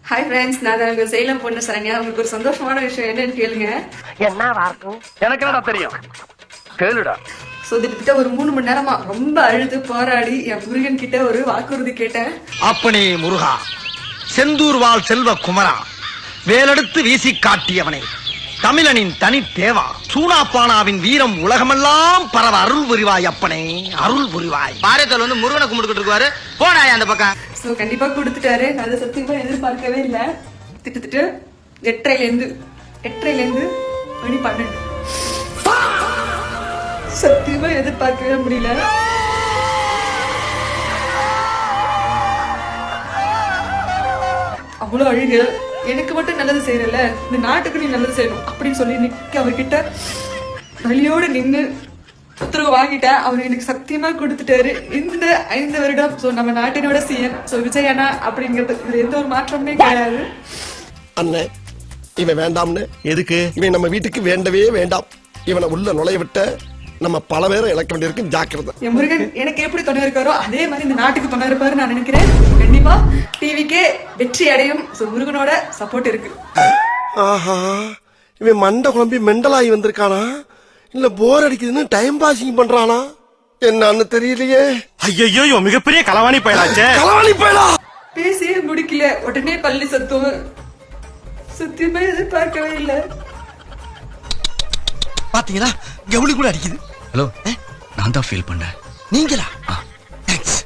Hi friends, நான் தான் உங்க சேலம் பொண்ணு சரண்யா. உங்களுக்கு ஒரு சந்தோஷமான விஷயம் என்னன்னு கேளுங்க. என்னவா இருக்கும்? எனக்கு என்னடா தெரியும், கேளுடா. ஸோ கிட்டத்தட்ட ஒரு 3 மணி நேரமா ரொம்ப அழுது போராடி என் முருகன் கிட்ட ஒரு வாக்குறுதி கேட்டேன். அப்பனே முருகா, செந்தூர் வாழ் செல்வ குமரா, வேலெடுத்து வீசி காட்டியவனே, தமிழனின் தனி தேவா, சூனாப்பானாவின் வீரம் உலகமெல்லாம் பரவ அருள் புரிவாய் அப்பனே, அருள் புரிவாய். பாரத்தில் வந்து முருகனை கும்பிட்டுக்கிட்டு இருக்காரு, போனாயா அந்த பக்கம். ஸோ கண்டிப்பா கொடுத்துட்டாரு. நான் அதை சத்தியமா எதிர்பார்க்கவே இல்லை. திட்டத்தட்ட 8:30 மணி 12. சத்தியமா எதிர்பார்க்கவே முடியல. அவ்வளவு அழுகு. எனக்கு மட்டும் நல்லது செய்யறல, இந்த நாட்டுக்கு நீ நல்லது செய்யணும் அப்படின்னு சொல்லி நிக்க அவர்கிட்ட வழியோடு நின்று உத்தரவு வாங்கிட்டேன். அவர் எனக்கு சத்தியமா கொடுத்துட்டாரு. இந்த 5 வருடம் சோ நம்ம நாட்டினோட சிஎம் சோ விஜய் அண்ணா அப்படிங்கிறது இதுல எந்த ஒரு மாற்றமே கிடையாது. அண்ணன் இவன் வேண்டாம்னு எதுக்கு? இவன் நம்ம வீட்டுக்கு வேண்டவே வேண்டாம். இவனை உள்ள நுழைய விட்ட நம்ம பல பேரை இழக்க வேண்டியிருக்கு. ஜாக்கிரதை. என் முருகன் எனக்கு எப்படி துணை இருக்காரோ அதே மாதிரி இந்த நாட்டுக்கு துணை இருப்பாரு நான் நினைக்கிறேன். கண்டிப்பா டிவிக்கே வெற்றி அடையும். முருகனோட சப்போர்ட் இருக்கு. ஆஹா, இவன் மண்டை குழம்பி மெண்டலாகி வந்திருக்கானா இல்ல போர் அடிக்குதுன்னு டைம் பாசிங் பண்றானா என்னன்னு தெரியலையே. ஐயோ, மிகப்பெரிய களவாணி பயலாச்சே. களவாணி பயலா. பேசியே முடிக்கல, உடனே பள்ளி சத்துவம். சத்தியமா எதிர்பார்க்கவே இல்லை. பாத்தீங்களா, கவுளி கூட அடிக்குது. ஹலோ, நான் தான் ஃபீல் பண்ணேன். நீங்களா? தேங்க்ஸ்.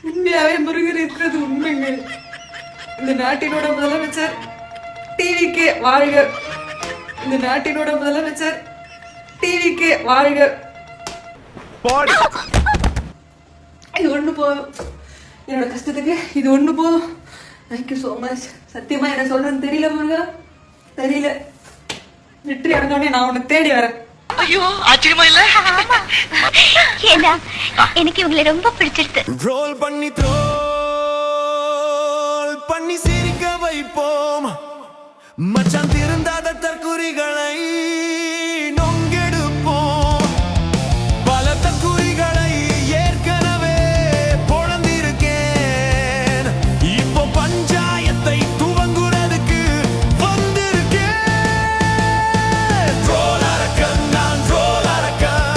உண்மையாவே முருகன் இருக்கிறது உண்மைங்க. இந்த நாட்டினோட முதலமைச்சர் டிவிக்கே வாழ்க. இந்த நாட்டினோட முதலமைச்சர் டிவிக்கே வாழ்க. இது ஒண்ணு போதும், என்னோட கஷ்டத்துக்கு இது ஒண்ணு போதும். Thank you so much. சத்தியமா என்ன சொல்றேன்னு தெரியல முருகா, தெரியல. வெற்றி அடைஞ்சோடனே நான் உன்னை தேடி வரேன். ஐயோ, ஆச்சரியமா இல்ல? ஏன்னா எனக்கு இவங்களை ரொம்ப பிடிச்சிருக்கு. ரோல் பண்ணி த்ரோல் பண்ணி சிரிக்க வைப்போம். மச்சான் திருந்தாத தற்குறிகளை நொங்கெடுப்போம். பல தற்குறிகளை ஏற்கனவே பொழந்திருக்கேன். இப்போ பஞ்சாயத்தை துவங்குறதுக்கு வந்திருக்கேன். ரோல் அரக்கன் நான், ரோல் அரக்கன்.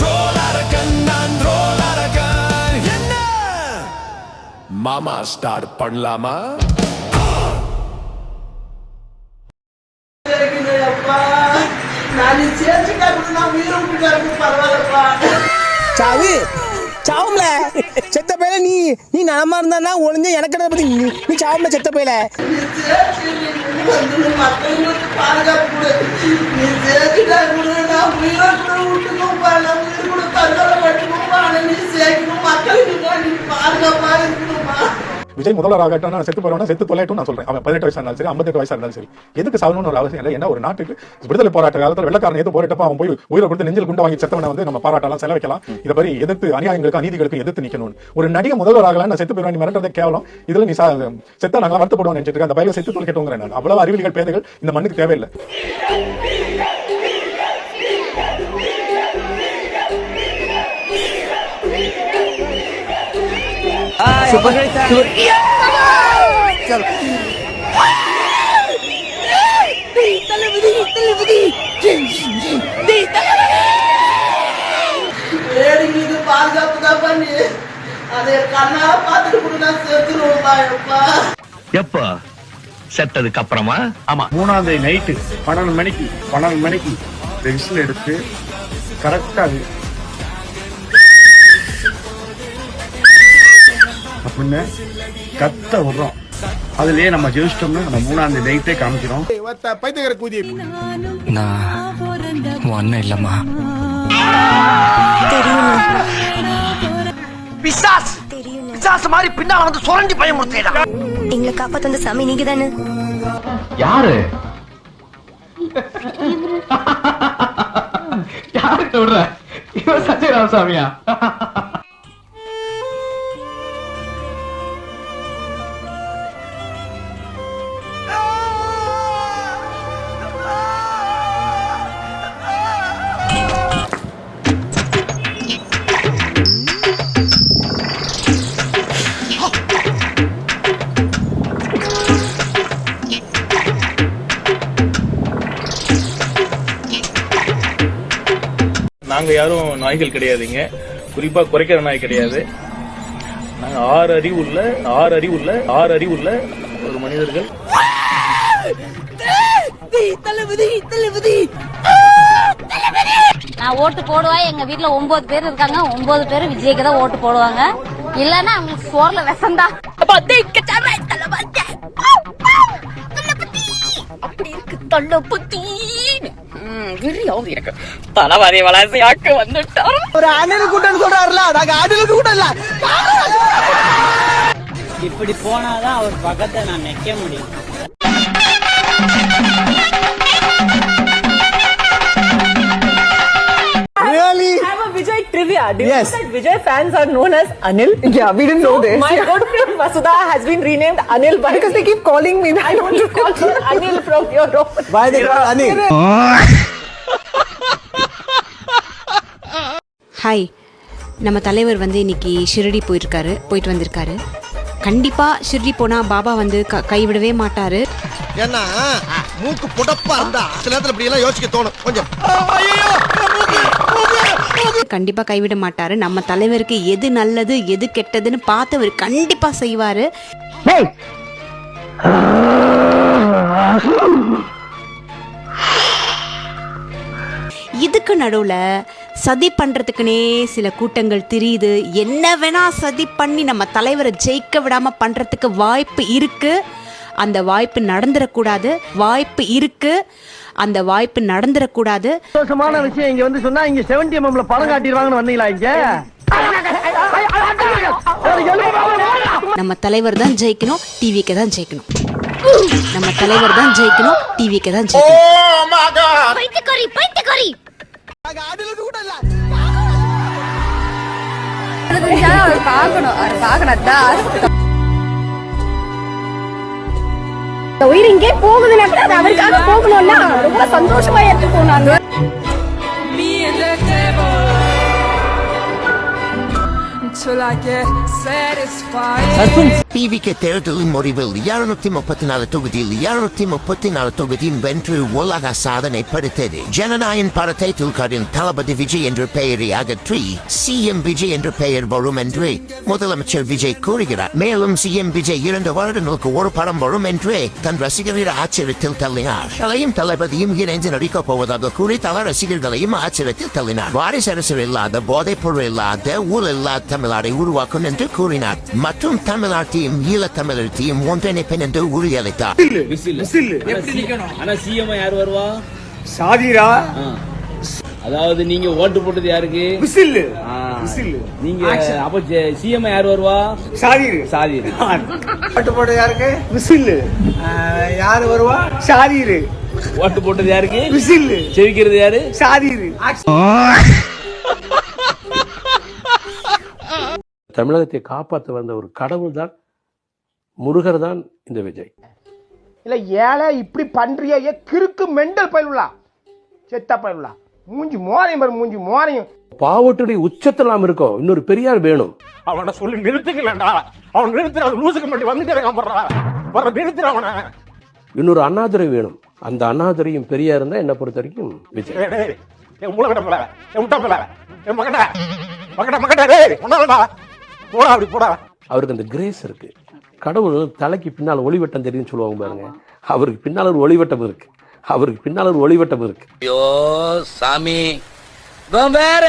ரோல் அரக்கன் நான், ரோல் அரக்கன். என்ன மாமா ஸ்டார்ட் பண்ணலாமா? சாவு சாவும்ல செத்த பையில நீ நலமா இருந்தா ஒளிஞ்ச எனக்கு பத்தி நீ சாவும்ல செத்த பையில. விஜய் முதல்வராகட்டும், நான் செத்து போறேன், செத்து தொலைட்டும் நான் சொல்றேன். அவன் 18 வயசா இருந்தாலும் சரி, 58 வயசா இருந்தாலும் சரி, எதுக்கு சாகணும்னு ஒரு அவசியம் இல்லை. என்ன ஒரு நாட்டுக்கு விடுதலை போராட்ட காலத்தில் வெள்ளக்காரன் எது போராட்டப்ப அவன் போய் உயிரை கொடுத்து நெஞ்சில் குண்டு வாங்கி செத்தவனை வந்து நம்ம பாராட்டலாம், செலவைக்கலாம். இதை மாதிரி எதிர்த்து அநியாயங்களுக்கு அநீதிகளுக்கு எதிர்த்து நிக்கணும். ஒரு நடிகை முதல்வராகலாம், நான் செத்து போயிடுவேன், நீ மிரட்டதே கேவலம். இதுல நீ செத்தா நாங்கள் வருத்தப்படுவோம் நினைச்சிட்டு அந்த பயில செத்து தொலைக்கட்டுங்கிறேன். நான் அவ்வளவு அறிவியல் பேதைகள் இந்த மண்ணுக்கு தேவையில்லை. எப்ப செத்ததுக்கு அப்புறமா? ஆமா, 3ஆம் தேதி நைட்டு 12 மணிக்கு விசில் எடுத்து கரெக்டா அப்படின்னு கத்த விடுறோம். அதுலயே நம்ம ஜெயிச்சிட்டோம்னு நம்ம 3ஆம் தேதி நைட்டே காமிக்கிறோம். பைத்தியக்கார கூதியை நான் ஒன்னும் இல்லம்மா. பிசாஸ் பிசாஸ் மாதிரி பின்னால வந்து சுரண்டி பயமுறுத்தேடா. எங்களை காப்பாத்த வந்த சாமி நீங்க தானே? யாரு யாரு சொல்ற? இவன் சஞ்சய் ராமசாமியா? நாங்க யாரும் நாய்கள் கிடையாதுங்க, குறிப்பா குறைக்கிற நாய் கிடையாது. நாங்க 6 அறிவுள்ள ஒரு மனிதர்கள். நான் ஓட்டு போடுவேன். எங்க வீட்டுல 9 பேர் இருக்காங்க. 9 பேரும் விஜய்க்கு தான் ஓட்டு போடுவாங்க. இல்லன்னா அவங்களுக்கு சோர்ல விஷந்தா. அப்படி இருக்கு தள்ளப்பத்தி. இருக்கு தலைவாரி வளர்ச்சியாக்கு வந்துட்டார். ஒரு அணில் கூட்டம் சொல்றாருல, நாங்க அணில் கூட்டம் இல்ல. இப்படி போனாதான் அவர் பக்கத்தை நான் நிக்க முடியும். Really? I have a Vijay trivia. Do you Yes. know that Vijay fans are known as Anil? Yeah, we didn't know this. My good friend Vasudha has been renamed Anil because they keep calling me. I want to call her Anil from your own. Why they call Anil? Hi, நம்ம தலைவர் வந்து இன்னைக்கு ஷிரடி போயிட்டு வந்திருக்காரு. கண்டிப்பா ஷிரடி போனா பாபா வந்து கைவிடவே மாட்டாரு. ஏன்னா மூக்கு புடப்பா இருந்தா சில நேரத்துல இப்படி எல்லாம் யோசிக்க தோணும் கொஞ்சம். கண்டிப்பா கைவிட மாட்டாரு. நம்ம தலைவருக்கு எது நல்லது எது கெட்டதுன்னு பார்த்து அவர் கண்டிப்பா செய்வாரு. இதுக்கு நடுவுல சதி பண்றதுக்குனே சில கூட்டங்கள் தெரியுது. என்ன வேணா சதி பண்ணி நம்ம தலைவரை ஜெயிக்க விடாம பண்றதுக்கு வாய்ப்பு இருக்கு. அந்த வாய்ப்பு நடந்துடக்கூடாது. சந்தோஷமான விஷயம் இங்க வந்து சொன்னா இங்க 70mm படம் காட்டிடுவாங்கன்னு வந்தீங்களா இங்க? நம்ம தலைவர் தான் ஜெயிக்கணும், டிவிக்கு தான் ஜெயிக்கணும். நம்ம தலைவர் தான் ஜெயிக்கணும், டிவிக்கு தான் ஜெயிக்கணும். பைத்தியக்காரி நாங்க அணில் கூட்டம் இல்ல. உயிர் இங்கே போகுதுன்னா கூட அது அவருக்காக போகணும்னா ரொம்ப சந்தோஷமா எடுத்துக்கணும். நாங்க டிவிக்கு தேர்தலின் முடிவில் 234 தொகுதியில் 234 தொகுதியும் வென்று உலக சாதனை படைத்தது. ஜனநாயகன் படத்தை துல்கரின் தளபதி விஜய் என்ற பெயரை அகற்றி சிஎம் விஜய் என்ற பெயர் வரும் என்று முதலமைச்சர் விஜய் கூறுகிறார். மேலும் சிஎம் விஜய் 2 வருடங்களுக்கு ஒரு படம் வரும் என்று தன் ரசிகர்கள் ஆச்சரியத்தில் தள்ளினார். தலையும் தளபதியும் இணைந்து நடிக்கப் போவதாக கூறி தல ரசிகர்களையும் ஆச்சரியத்தில் தள்ளினார். வாரிசு அரசர் இல்லாத, போதைப் பொருள் இல்லாத, ஊழல் இல்லாத தமிழ்நாடை உருவாக்கும் என்று கூறினார். மற்றும் தமிழ்நாட்டையும் ஈழத்தமிழத்தையும் ஒன்றிணைப்பேன் என்று உறுதியளித்தார். அதாவது நீங்க ஓட்டு போட்டது யாருக்கு? நீங்க அப்ப சிஎம் யார் வருவா? சாதிர். ஓட்டு போட்டது யாருக்கு? விசில். யாரு வருவா? சாதிர். ஓட்டு போட்டது யாருக்கு? விசில். செவிக்கிறது யாரு? சாதிர். தமிழகத்தை காப்பாற்ற வந்த ஒரு கடவுள் தான், முருகர் தான் இந்த விஜய். இல்ல ஏழை இப்படி பண்றிய கிறுக்கு மெண்டல் பயிலுலா செத்த பயிலுலா மூஞ்சி மோரையும் பாவத்துடைய உச்சத்தில் நாம் இருக்கோம். இன்னொரு பெரியார் வேணும். அவனை சொல்லி நிறுத்துக்கலடா. அவன் நிறுத்துற லூசுக்கு மட்டும் வந்துட்டு அவனை. இன்னொரு அண்ணாதுரை வேணும். அந்த அண்ணாதுரையும் பெரியார் தான் என்ன பொறுத்த வரைக்கும் விஜய். அவருக்கு அந்த கிரேஸ் இருக்கு. கடவுள் தலைக்கு பின்னால் ஒளிவட்டம் தெரியும் சொல்லுவாங்க பாருங்க. அவருக்கு பின்னால் ஒரு ஒளிவட்டம் இருக்கு. ஐயோ சாமி, வேற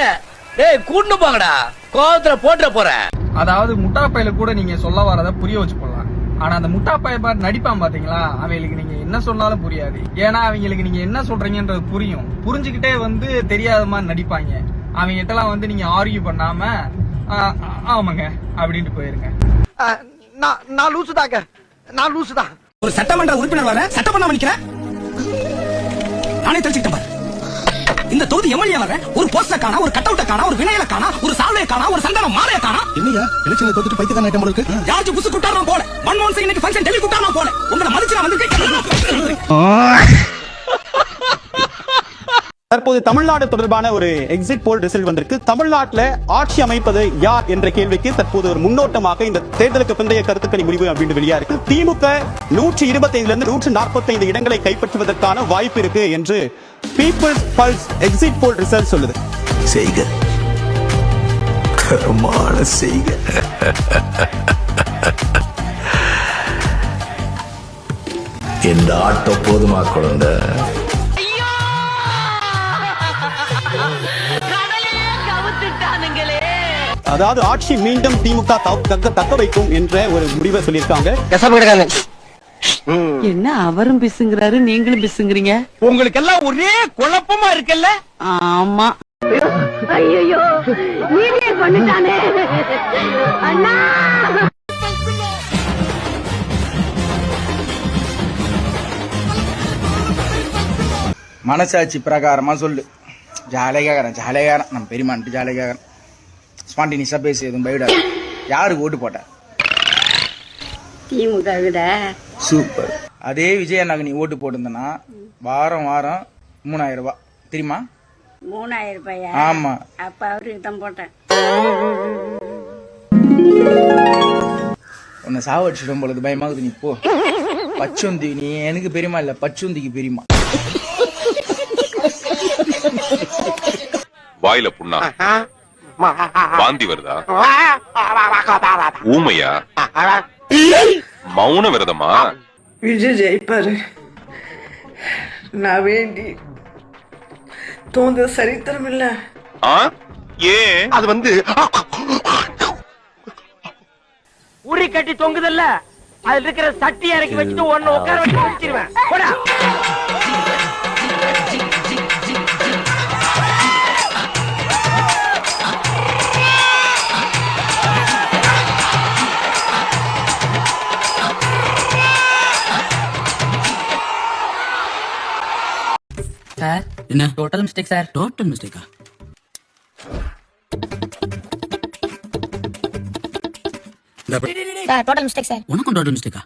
கூட்டு போங்கடா, கோவத்துல போட்டுற போறேன். அதாவது முட்டா பையில கூட நீங்க சொல்ல வரத புரிய வச்சு போடலாம். ஆனா அந்த முட்டா பைய பாட்டு நடிப்பான் பாத்தீங்களா, அவங்களுக்கு நீங்க என்ன சொன்னாலும் புரியாது. ஏன்னா அவங்களுக்கு நீங்க என்ன சொல்றீங்கன்றது புரியும். புரிஞ்சுக்கிட்டே வந்து தெரியாத மாதிரி நடிப்பாங்க. அவங்க கிட்டலாம் வந்து நீங்க ஆர்கியூ பண்ணாம ஆமாங்க அப்படின்ட்டு போயிருங்க. நான் லூசுதான். ஒரு சட்டமன்ற உறுப்பினர் வர சட்டம் பண்ண நினைக்கிறேன். நானே தெரிஞ்சுக்கிட்டேன் பாரு. இந்த தொகுதி எம்எல்ஏ வர ஒரு போஸ்டர் காணா, ஒரு கட் அவுட்ட காணா, ஒரு வினையில காணா, ஒரு சால்வைய காணா, ஒரு சந்தன மாலைய காணா. என்னையா எலெக்ஷன்ல தோத்துட்டு பைத்தியக்காரன் ஐட்டம் இருக்கு. யாருக்கு புசு குட்டாரா போல. மன்மோகன் சிங் இன்னைக்கு ஃபங்க்ஷன் டெல்லி குட்டாரா போல. உங்களை மதிச்சு நான் வந்திருக்கேன். தற்போது தமிழ்நாடு தொடர்பான ஒரு எக்ஸிட் போல் ரிசல்ட் வந்திருக்கு. தமிழ்நாட்டில் ஆட்சி அமைப்பது யார் என்ற கேள்விக்கு தற்போது ஒரு முன்னோட்டமாக இந்த தேர்தலுக்கு பிந்தைய கருத்துக்களை முடிவு அப்படின்னு வெளியா இருக்கு. திமுக 125 145 இடங்களை கைப்பற்றுவதற்கான வாய்ப்பு இருக்கு என்று People's Pulse exit poll result சொல்லுது. செய்க கரமான செய்க. இந்த ஆட்டம் போதுமா குழந்தை? அதாவது ஆட்சி மீண்டும் திமுக தக்க வைக்கும் என்ற ஒரு முடிவை சொல்லியிருக்காங்க. என்ன அவரும் பிசுங்கிறாரு, நீங்களும் பிசுங்கிறீங்க. உங்களுக்கு எல்லாம் ஒரே குழப்பமா இருக்குல்ல? ஆமா. ஐயோ நீனே பண்ணிட்டானே அண்ணா. மனசாட்சி பிரகாரமா சொல்லு. ஜாலியாகிறேன் நம்ம பெரியமான்ட்டு ஜாலியாகிறேன். ஸ்பான்டினியஸா பேசி எதுவும் பயிடாது. யாருக்கு ஓட்டு போட்ட? திமுக விட சூப்பர். அதே விஜய் அண்ணாக்கு நீ ஓட்டு போட்டிருந்தனா வாரம் 3000 ரூபாய் தெரியுமா? 3000 ரூபாயா? ஆமா. அப்ப அவருக்கு தான் போட்டேன். உன்னை சாவடிச்சிடும் பொழுது பயமாகுது. நீ போ. பச்சுந்தி நீ எனக்கு பெரியமா இல்ல, பச்சுந்திக்கு பெரியமா. வாயில புண்ணா? வாந்தி வருதா? ஊமையா? மௌன விரதமா? விஜய் ஜெயிப்பாரு. நான் வேண்டி தோந்த சரித்திரம் இல்ல. ஏன்? அது வந்து உரி கட்டி தொங்குதல்ல, அதுல இருக்கிற சட்டி இறக்கி வச்சுட்டு ஒன்னு உட்கார வச்சு முடிச்சிருவேன். சார் என்ன டோட்டல் மிஸ்டேக் சார்? டோட்டல் மிஸ்டேக்கா? Sir total mistake sir. உனக்கும் டோட்டல் மிஸ்டேக்கா?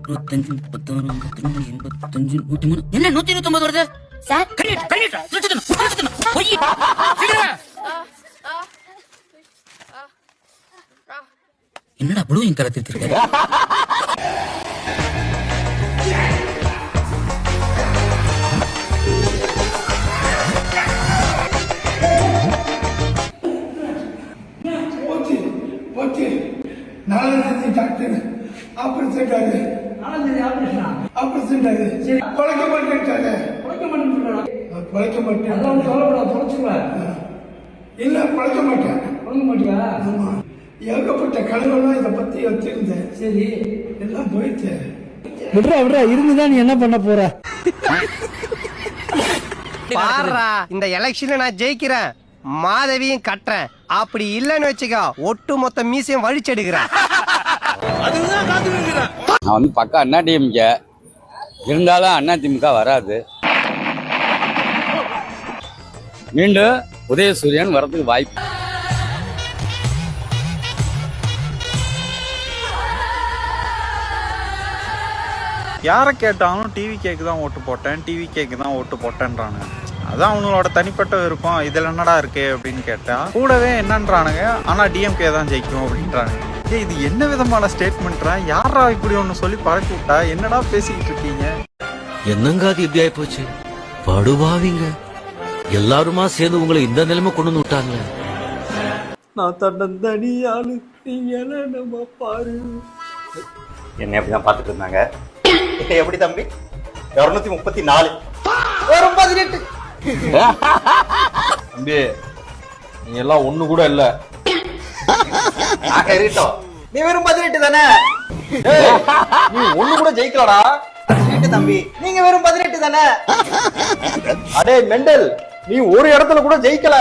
25 36 85 103 என்ன 129 வருது சார்? என்னடா ப்ளூ இங்க் கலர் திருத்திருக்க? டாக்டர் ஆபரேஷன் பழைக்க மாட்டேன் இல்ல பழைக்க மாட்டியா? ஏகப்பட்ட கனவுலாம் இதை பத்தி வச்சிருந்தேன். சரி எல்லாம் போயிடுச்சு. விட்றா இருந்துதான் நீ என்ன பண்ண போற? பாரா, இந்த எலெக்ஷன்ல நான் ஜெயிக்கிறேன், மாதவியும் கட்டுறேன். அப்படி இல்லன்னு வச்சுக்கோ, ஒட்டு மொத்த மீசையும் வழிச்செடுக்கிறேன். நான் வந்து பக்கா அண்ணா டிஎம்கே இருந்தாலும் அண்ணா திமுக வராது. மீண்டும் உதயசூரியன் வரதுக்கு வாய்ப்பு. யாரை கேட்டாலும் டிவி கேக்கு தான் ஓட்டு போட்டேன், டிவி கேக்கு தான் ஓட்டு போட்டேன்றாங்க. அதான் அவங்களோட தனிப்பட்ட விருப்பம். இதுல என்னடா இருக்கு அப்படின்னு கேட்டா கூடவே என்னன்றானுங்க, ஆனா டிஎம்கே தான் ஜெயிக்கும் அப்படின்றானுங்க. இது என்ன விதமான ஸ்டேட்மெண்ட்ரா? யாரா இப்படி ஒண்ணு சொல்லி பறக்க விட்டா? என்னடா பேசிக்கிட்டு இருக்கீங்க? என்னங்க அது இப்படி ஆயி போச்சு? படுவாவிங்க எல்லாருமா சேர்ந்து உங்களை இந்த நிலைமை கொண்டு வந்து விட்டாங்க. நான் தன்னந்தனி ஆளு, நீங்க நம்ம பாரு. என்ன எப்படிதான் பாத்துட்டு இருந்தாங்க. எப்படி தம்பி? 234 வெறும் 18. தம்பி நீ எல்லாம் ஒண்ணு கூட இல்ல. நீ வெறும் 18 தானே? நீ ஒண்ணு கூட ஜெயிக்கலடா. தம்பி நீங்க வெறும் 18 தானே? அடே மெண்டல், நீ ஒரு இடத்துல கூட ஜெயிக்கல.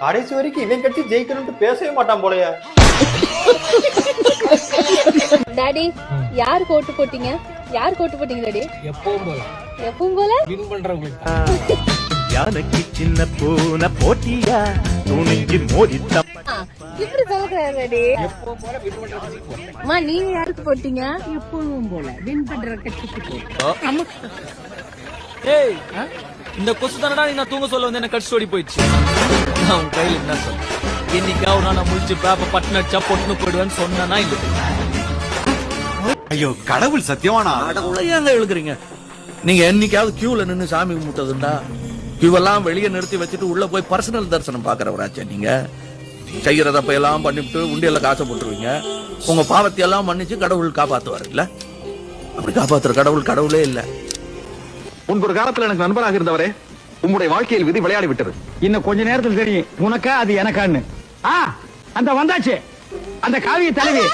கடைசி வரைக்கும் இவன் கட்சி ஜெயிக்கணும்னு பேசவே மாட்டான் போலயே. டாடி யாருக்கு ஓட்டு போட்டீங்க? யாருக்கு ஓட்டு போட்டீங்க டாடி? எப்பவும் போல வின் பண்றவங்களுக்கு. யானைக்கு சின்ன பூனை போட்டியா துணிஞ்சு மோதித்தம். இப்படி சொல்லுறாரு டாடி. எப்பவும் போல வின் பண்றவங்களுக்கு. அம்மா நீங்க யாருக்கு போட்டீங்க? எப்பவும் போல வின் பண்ற கட்சிக்கு. ஏய் இந்த கொசு தானடா நீ நான் தூங்க சொல்ல வந்து என்ன கட்சி ஓடி போயிடுச்சு. நான் உன் கையில என்ன சொல்ல, என்னைக்கா ஒரு நான் முடிச்சு பேப்ப பட்டு நடிச்சா பொட்டுன்னு போயிடுவேன்னு சொன்னா இல்லை. ஐயோ கடவுள் சத்தியமானா கடவுளை ஏங்க எழுதுறீங்க? நீங்க என்னைக்காவது கியூல நின்னு சாமி கும்பிட்டதுண்டா? கியூவெல்லாம் வெளியே நிறுத்தி வச்சுட்டு உள்ள போய் பர்சனல் தரிசனம் பாக்குறவராச்சே நீங்க. செய்யறதப்ப எல்லாம் பண்ணிவிட்டு உண்டியல்ல காசை போட்டுருவீங்க. உங்க பாவத்தை எல்லாம் மன்னிச்சு கடவுள் காப்பாத்துவாரு இல்ல? அப்படி காப்பாத்துற கடவுள் கடவுளே இல்ல. முன்பொரு காலத்துல எனக்கு நண்பராக இருந்தவரே, உங்களுடைய வாழ்க்கையில் விதி விளையாடி விட்டது. இன்னும் கொஞ்ச நேரத்தில் தெரியும் உனக்கா அது எனக்கான்னு. அந்த வந்தாச்சு அந்த காவிய தலைவி.